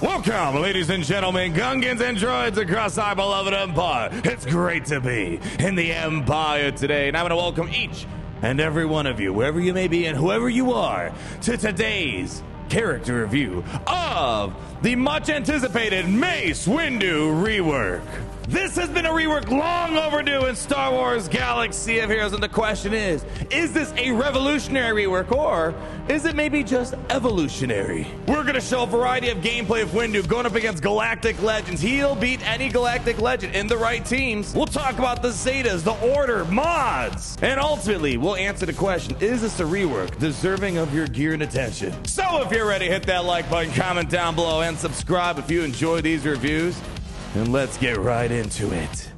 Welcome, ladies and gentlemen, Gungans and droids across our beloved Empire. It's great to be in the Empire today, and I want to welcome each and every one of you, wherever you may be and whoever you are, to today's character review of the much-anticipated Mace Windu rework. This has been a rework long overdue in Star Wars Galaxy of Heroes, and the question is this a revolutionary rework, or is it maybe just evolutionary? We're going to show a variety of gameplay of Windu going up against Galactic Legends. He'll beat any Galactic Legend in the right teams. We'll talk about the Zetas, the Order, mods, and ultimately, we'll answer the question, is this a rework deserving of your gear and attention? So if you're ready, hit that like button, comment down below, and subscribe if you enjoy these reviews. And let's get right into it.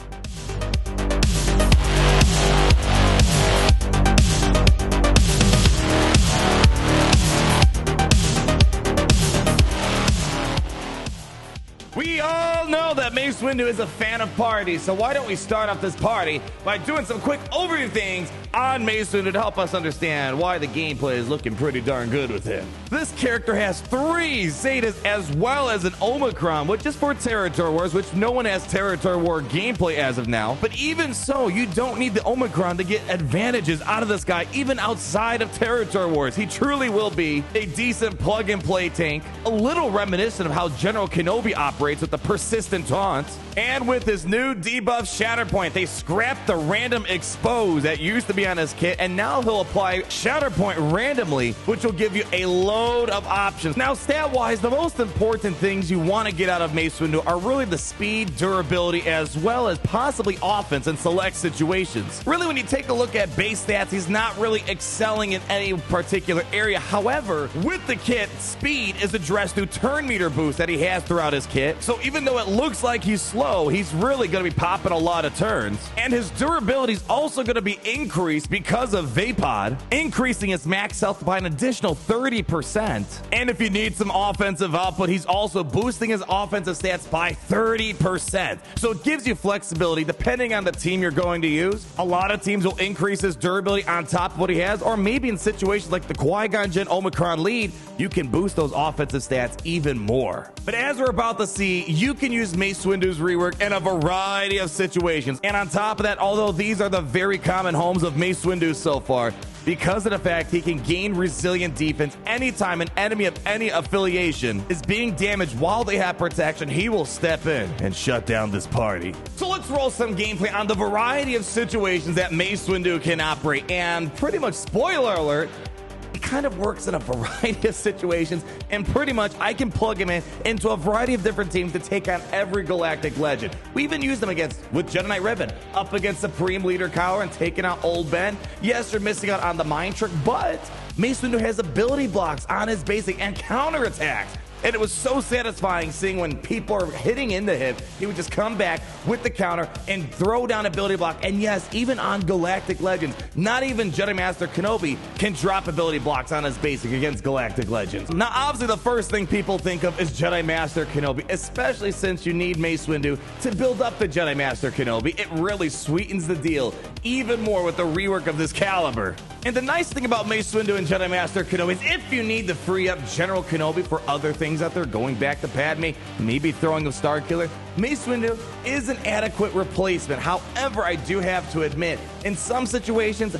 We all know that Mace Windu is a fan of parties, so why don't we start off this party by doing some quick overview things on Mace Windu to help us understand why the gameplay is looking pretty darn good with him. This character has 3 Zetas as well as an Omicron, which is for Territory Wars, which no one has Territory War gameplay as of now. But even so, you don't need the Omicron to get advantages out of this guy, even outside of Territory Wars. He truly will be a decent plug-and-play tank, a little reminiscent of how General Kenobi operates with the persistent taunts. And with his new debuff Shatterpoint, they scrapped the random expose that used to be on his kit, and now he'll apply Shatterpoint randomly, which will give you a load of options. Now, stat-wise, the most important things you want to get out of Mace Windu are really the speed, durability, as well as possibly offense in select situations. Really, when you take a look at base stats, he's not really excelling in any particular area. However, with the kit, speed is addressed through turn meter boost that he has throughout his kit. So even though it looks like he's slow, he's really going to be popping a lot of turns. And his durability is also going to be increased because of Vapod, increasing his max health by an additional 30%. And if you need some offensive output, he's also boosting his offensive stats by 30%. So it gives you flexibility depending on the team you're going to use. A lot of teams will increase his durability on top of what he has, or maybe in situations like the Qui-Gon Jinn Omicron lead, you can boost those offensive stats even more. But as we're about to see, you can use Mace Windu's rework in a variety of situations. And on top of that, although these are the very common homes of Mace Windu so far, because of the fact he can gain resilient defense anytime an enemy of any affiliation is being damaged while they have protection, he will step in and shut down this party. So let's roll some gameplay on the variety of situations that Mace Windu can operate. And pretty much, spoiler alert, it kind of works in a variety of situations, and pretty much I can plug him in into a variety of different teams to take on every Galactic Legend. We even used them with Jedi Knight Ribbon up against Supreme Leader Kylo and taking out Old Ben. Yes, you're missing out on the Mind Trick, but Mace Windu has ability blocks on his basic and counterattacks. And it was so satisfying seeing when people are hitting into him, he would just come back with the counter and throw down ability block. And yes, even on Galactic Legends, not even Jedi Master Kenobi can drop ability blocks on his basic against Galactic Legends. Now, obviously, the first thing people think of is Jedi Master Kenobi, especially since you need Mace Windu to build up the Jedi Master Kenobi. It really sweetens the deal even more with the rework of this caliber. And the nice thing about Mace Windu and Jedi Master Kenobi is if you need to free up General Kenobi for other things out there, going back to Padme, maybe throwing a Star Killer, Mace Windu is an adequate replacement. However, I do have to admit, in some situations,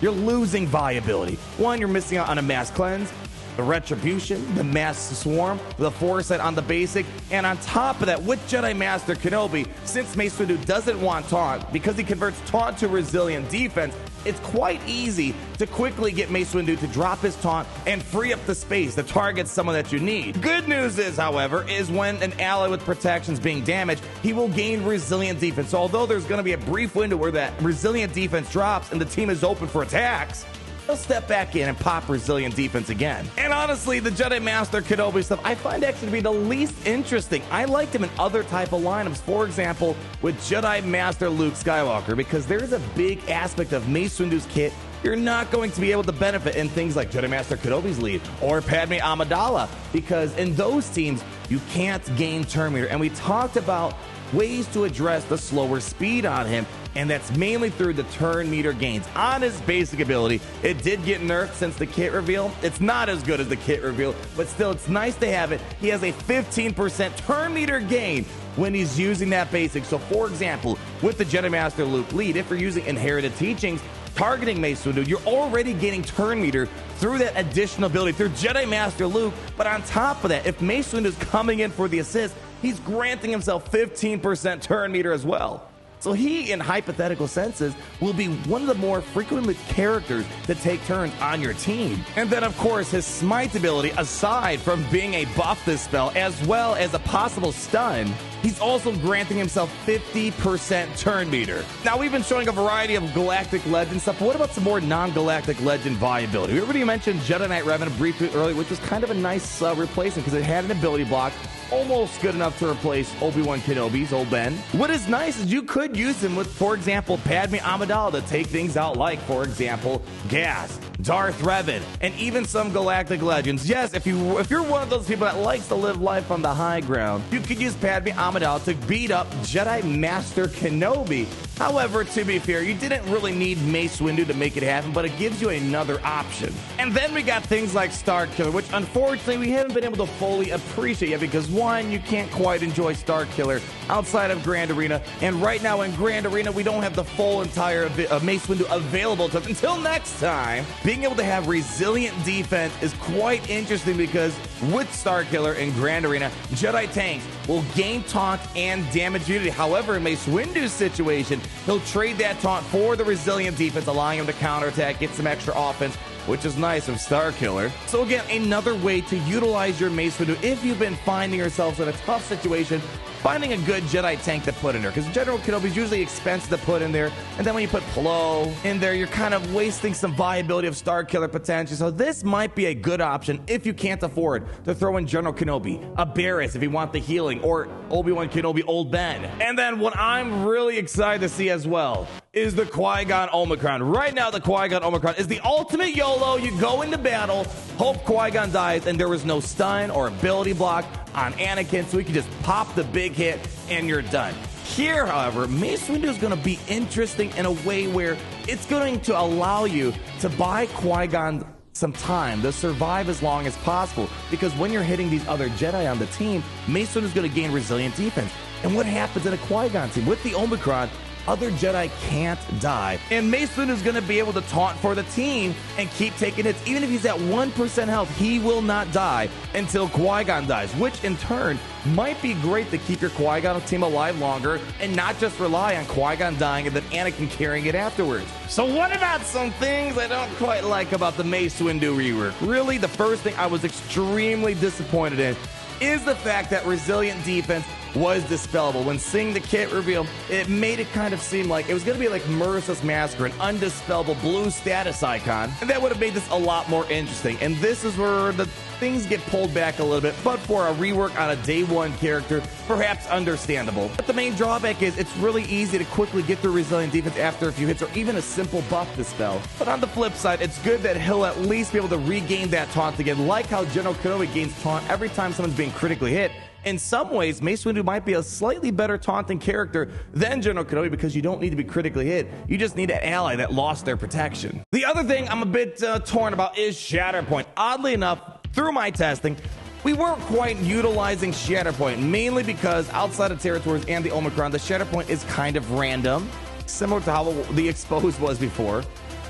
you're losing viability. One, you're missing out on a mass cleanse, the retribution, the mass swarm, the foresight on the basic, and on top of that, with Jedi Master Kenobi, since Mace Windu doesn't want taunt, because he converts taunt to resilient defense, it's quite easy to quickly get Mace Windu to drop his taunt and free up the space to target someone that you need. Good news is, however, is when an ally with protection is being damaged, he will gain resilient defense. So although there's going to be a brief window where that resilient defense drops and the team is open for attacks, he'll step back in and pop resilient defense again. And honestly, the Jedi Master Kenobi stuff I find actually to be the least interesting. I liked him in other type of lineups, for example, with Jedi Master Luke Skywalker, because there is a big aspect of Mace Windu's kit you're not going to be able to benefit in things like Jedi Master Kenobi's lead or Padme Amidala, because in those teams, you can't gain turn meter. And we talked about ways to address the slower speed on him. and that's mainly through the turn meter gains. On his basic ability, it did get nerfed since the kit reveal. It's not as good as the kit reveal, but still, it's nice to have it. He has a 15% turn meter gain when he's using that basic. So, for example, with the Jedi Master Luke lead, if you're using Inherited Teachings, targeting Mace Windu, you're already getting turn meter through that additional ability, through Jedi Master Luke. But on top of that, if Mace Windu is coming in for the assist, he's granting himself 15% turn meter as well. So he, in hypothetical senses, will be one of the more frequent characters that take turns on your team. And then, of course, his Smite ability, aside from being a buff this spell, as well as a possible stun, he's also granting himself 50% turn meter. Now, we've been showing a variety of Galactic Legend stuff, but what about some more non-Galactic Legend viability? We already mentioned Jedi Knight Revenant briefly earlier, which was kind of a nice replacement because it had an ability block, almost good enough to replace Obi-Wan Kenobi's old Ben. What is nice is you could use him with, for example, Padme Amidala to take things out like, for example, Gas, Darth Revan, and even some Galactic Legends. Yes, if you're one of those people that likes to live life on the high ground, you could use Padme Amidala to beat up Jedi Master Kenobi. However, to be fair, you didn't really need Mace Windu to make it happen, but it gives you another option. And then we got things like Starkiller, which unfortunately we haven't been able to fully appreciate yet because one, you can't quite enjoy Starkiller outside of Grand Arena, and right now in Grand Arena we don't have the full entire Mace Windu available to us. Until next time, being able to have resilient defense is quite interesting because with Starkiller in Grand Arena, Jedi tanks will gain taunt and damage unity. However, in Mace Windu's situation, he'll trade that taunt for the resilient defense, allowing him to counterattack, get some extra offense, which is nice of Starkiller. So again, another way to utilize your Mace Windu if you've been finding yourselves in a tough situation, finding a good Jedi tank to put in there, because General Kenobi is usually expensive to put in there, and then when you put Plo in there, you're kind of wasting some viability of Starkiller potential. So this might be a good option if you can't afford to throw in General Kenobi, a Barriss if you want the healing, or Obi-Wan Kenobi Old Ben. And then what I'm really excited to see as well is the Qui-Gon Omicron. Right now, the Qui-Gon Omicron is the ultimate YOLO. You go into battle, hope Qui-Gon dies, and there was no stun or ability block on Anakin, so he can just pop the big hit and you're done. Here, however, Mace Windu is going to be interesting in a way where it's going to allow you to buy Qui-Gon some time to survive as long as possible, because when you're hitting these other Jedi on the team, Mace Windu is going to gain resilient defense. And what happens in a Qui-Gon team? With the Omicron, other Jedi can't die, and Mace Windu is going to be able to taunt for the team and keep taking hits. Even if he's at 1% health, he will not die until Qui-Gon dies, which in turn might be great to keep your Qui-Gon team alive longer and not just rely on Qui-Gon dying and then Anakin carrying it afterwards. So what about some things I don't quite like about the Mace Windu rework? Really, the first thing I was extremely disappointed in is the fact that resilient defense was dispellable. When seeing the kit reveal, it made it kind of seem like it was going to be like Marissa's Massacre, an undispellable blue status icon, and that would have made this a lot more interesting. And this is where the things get pulled back a little bit, but for a rework on a day one character, perhaps understandable. But the main drawback is it's really easy to quickly get through resilient defense after a few hits or even a simple buff dispel. But on the flip side, it's good that he'll at least be able to regain that taunt again, like how General Kenobi gains taunt every time someone's being critically hit. In some ways, Mace Windu might be a slightly better taunting character than General Kenobi because you don't need to be critically hit. You just need an ally that lost their protection. The other thing I'm a bit torn about is Shatterpoint. Oddly enough, through my testing, we weren't quite utilizing Shatterpoint, mainly because outside of territories and the Omicron, the Shatterpoint is kind of random, similar to how the Exposed was before.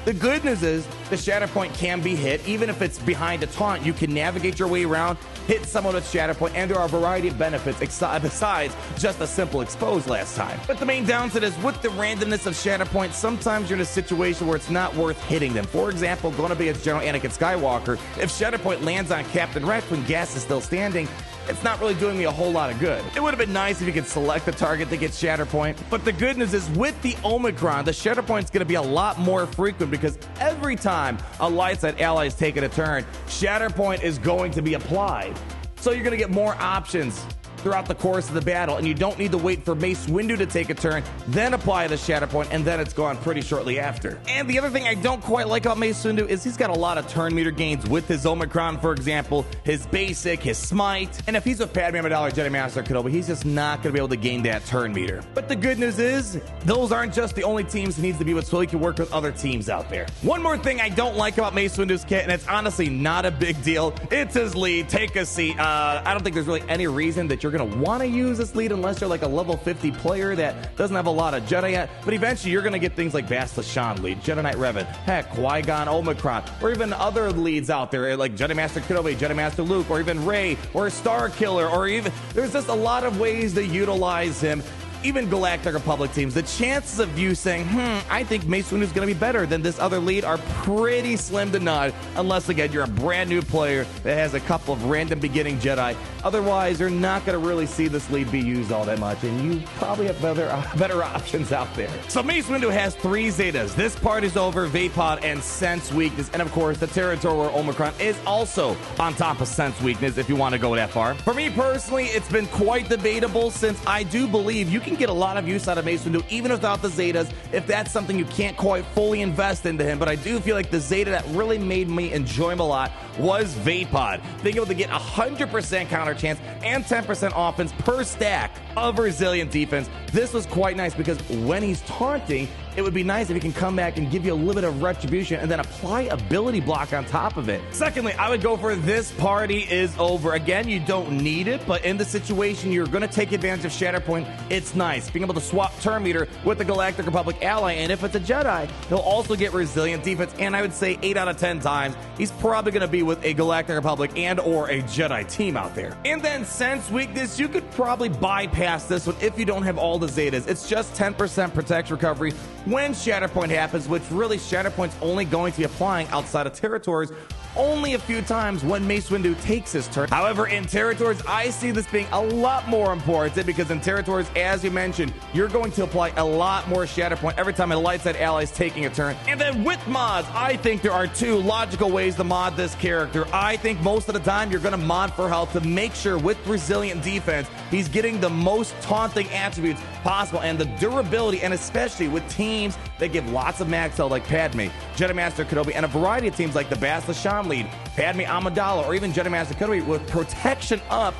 The good news is the Shatterpoint can be hit. Even if it's behind a taunt, you can navigate your way around, hit someone with Shatterpoint, and there are a variety of benefits besides just a simple expose last time. But the main downside is with the randomness of Shatterpoint, sometimes you're in a situation where it's not worth hitting them. For example, going up against General Anakin Skywalker, if Shatterpoint lands on Captain Rex when Gas is still standing, it's not really doing me a whole lot of good. It would have been nice if you could select the target that gets Shatterpoint, but the good news is with the Omicron, the Shatterpoint's going to be a lot more frequent because every time a light side ally is taking a turn, Shatterpoint is going to be applied. So you're going to get more options throughout the course of the battle, and you don't need to wait for Mace Windu to take a turn, then apply the Shatterpoint, and then it's gone pretty shortly after. And the other thing I don't quite like about Mace Windu is he's got a lot of turn meter gains with his Omicron, for example, his basic, his smite, and if he's with Padme Amidala or Jedi Master Kenobi, he's just not going to be able to gain that turn meter. But the good news is, those aren't just the only teams he needs to be with, so he can work with other teams out there. One more thing I don't like about Mace Windu's kit, and it's honestly not a big deal, it's his lead. Take a seat. I don't think there's really any reason that you're going to want to use this lead unless you're like a level 50 player that doesn't have a lot of Jedi yet, but eventually you're going to get things like Battlejuice lead, Jedi Knight Revan, heck, Qui-Gon Omicron, or even other leads out there like Jedi Master Kenobi, Jedi Master Luke, or even Rey, or Star Killer, or even there's just a lot of ways to utilize him. Even Galactic Republic teams, the chances of you saying, I think Mace Windu is going to be better than this other lead are pretty slim to none, unless, again, you're a brand new player that has a couple of random beginning Jedi. Otherwise, you're not going to really see this lead be used all that much, and you probably have better options out there. So Mace Windu has 3 Zetas. This part is over, Vapod and Sense Weakness, and of course, the Territorial Omicron is also on top of Sense Weakness if you want to go that far. For me personally, it's been quite debatable since I do believe you can get a lot of use out of Mace Windu even without the Zetas if that's something you can't quite fully invest into him. But I do feel like the Zeta that really made me enjoy him a lot was Vapod. Being able to get 100% counter chance and 10% offense per stack of resilient defense. This was quite nice because when he's taunting, it would be nice if he can come back and give you a little bit of retribution and then apply ability block on top of it. Secondly, I would go for this party is over. Again, you don't need it, but in the situation you're going to take advantage of Shatterpoint, it's nice. Being able to swap turn meter with the Galactic Republic ally, and if it's a Jedi, he'll also get resilient defense, and I would say 8 out of 10 times, he's probably going to be with a Galactic Republic and or a Jedi team out there. And then Sense Weakness, you could probably bypass this one if you don't have all the Zetas. It's just 10% protect recovery when Shatterpoint happens, which really Shatterpoint's only going to be applying outside of territories only a few times when Mace Windu takes his turn. However, in territories, I see this being a lot more important because in territories, as you mentioned, you're going to apply a lot more Shatterpoint every time a light side ally is taking a turn. And then with mods, I think there are 2 logical ways to mod this character. I think most of the time you're going to mod for health to make sure with resilient defense, he's getting the most taunting attributes possible and the durability, and especially with teams that give lots of max health like Padme, Jedi Master Kenobi, and a variety of teams like the Battlejuice lead, Padme Amidala, or even Jedi Master Kenobi with protection up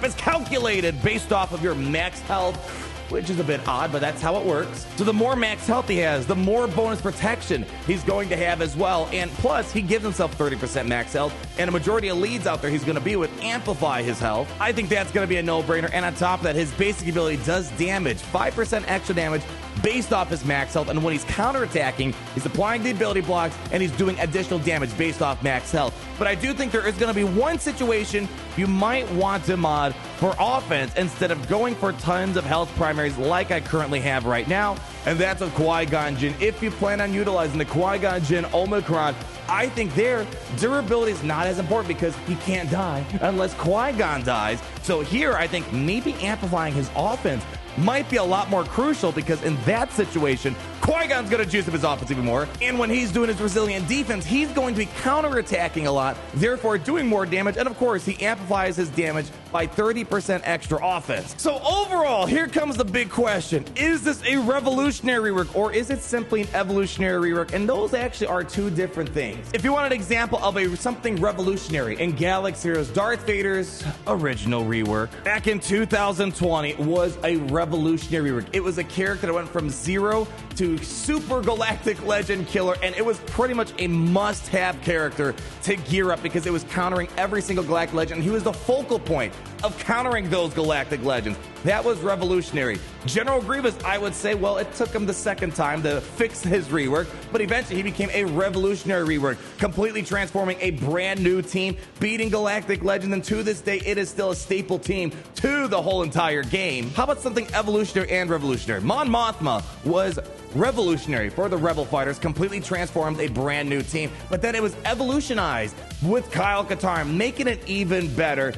is calculated based off of your max health, which is a bit odd, but that's how it works. So the more max health he has, the more bonus protection he's going to have as well. And plus, he gives himself 30% max health, and a majority of leads out there he's going to be with amplify his health. I think that's going to be a no-brainer. And on top of that, his basic ability does damage, 5% extra damage based off his max health, and when he's counterattacking, he's applying the ability blocks and he's doing additional damage based off max health. But I do think there is going to be one situation you might want to mod for offense instead of going for tons of health primaries like I currently have right now, and that's with Qui-Gon Jinn. If you plan on utilizing the Qui-Gon Jinn Omicron, I think their durability is not as important because he can't die unless Qui-Gon dies. So here, I think maybe amplifying his offense might be a lot more crucial because in that situation, Qui-Gon's going to juice up his offense even more. And when he's doing his resilient defense, he's going to be counterattacking a lot, therefore doing more damage. And of course, he amplifies his damage by 30% extra offense. So overall, here comes the big question. Is this a revolutionary rework or is it simply an evolutionary rework? And those actually are 2 different things. If you want an example of something revolutionary in Galaxy Heroes, Darth Vader's original rework back in 2020 was a revolutionary rework. It was a character that went from 0 to super galactic legend killer, and it was pretty much a must-have character to gear up because it was countering every single galactic legend. He was the focal point of countering those galactic legends. That was revolutionary. General Grievous, I would say, well, it took him the second time to fix his rework, but eventually he became a revolutionary rework, completely transforming a brand new team, beating galactic legends, and to this day, it is still a staple team to the whole entire game. How about something evolutionary and revolutionary? Mon Mothma was revolutionary for the Rebel Fighters, completely transformed a brand new team, but then it was evolutionized with Kyle Katarn, making it even better.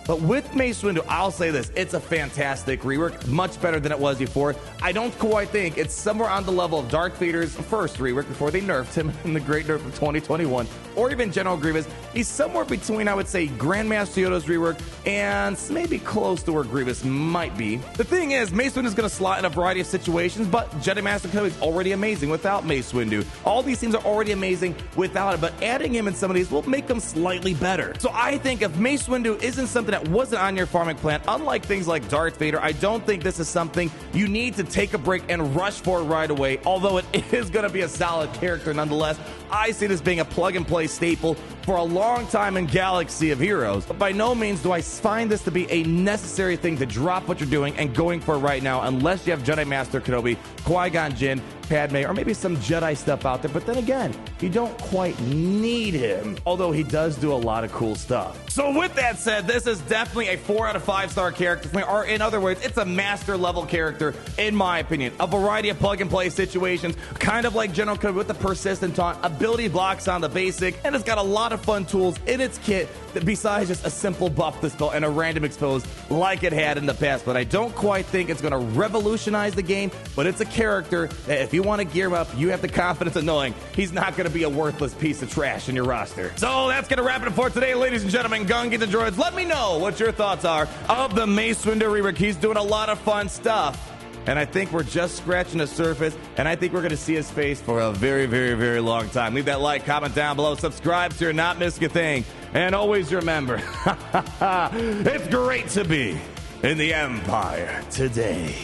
But with Mace Windu, I'll say this, it's a fantastic rework, much better than it was before. I don't quite think it's somewhere on the level of Darth Vader's first rework before they nerfed him in the great nerf of 2021, or even General Grievous. he's somewhere between, I would say, Grandmaster Yoda's rework and maybe close to where Grievous might be. The thing is, Mace Windu is going to slot in a variety of situations, but Jedi Master Kenobi is already amazing without Mace Windu. All these teams are already amazing without it, but adding him in some of these will make them slightly better. So I think if Mace Windu isn't something that wasn't on your farming plan, unlike things like Darth Vader, I don't think this is something you need to take a break and rush for right away, although it is going to be a solid character nonetheless. I see this being a plug-and-play staple for a long time in Galaxy of Heroes, but by no means do I find this to be a necessary thing to drop what you're doing and going for right now, unless you have Jedi Master Kenobi, Qui-Gon Jinn, Padme, or maybe some Jedi stuff out there. But then again, you don't quite need him, although he does do a lot of cool stuff. So with that said, this is definitely a 4 out of 5 star character for me, or in other words, it's a master level character in my opinion. A variety of plug and play situations, kind of like General Kenobi with the persistent taunt, ability blocks on the basic, and it's got a lot of fun tools in its kit that besides just a simple buff dispel and a random expose like it had in the past. But I don't quite think it's going to revolutionize the game, but it's a character that if you want to gear him up, you have the confidence of knowing he's not going to be a worthless piece of trash in your roster. So that's going to wrap it up for today, ladies and gentlemen. Gungan the droids, let me know what your thoughts are of the Mace Windu rework. He's doing a lot of fun stuff, and I think we're just scratching the surface, and I think we're going to see his face for a very, very, very long time. Leave that like, comment down below, subscribe so you're not missing a thing, and always remember, it's great to be in the Empire today.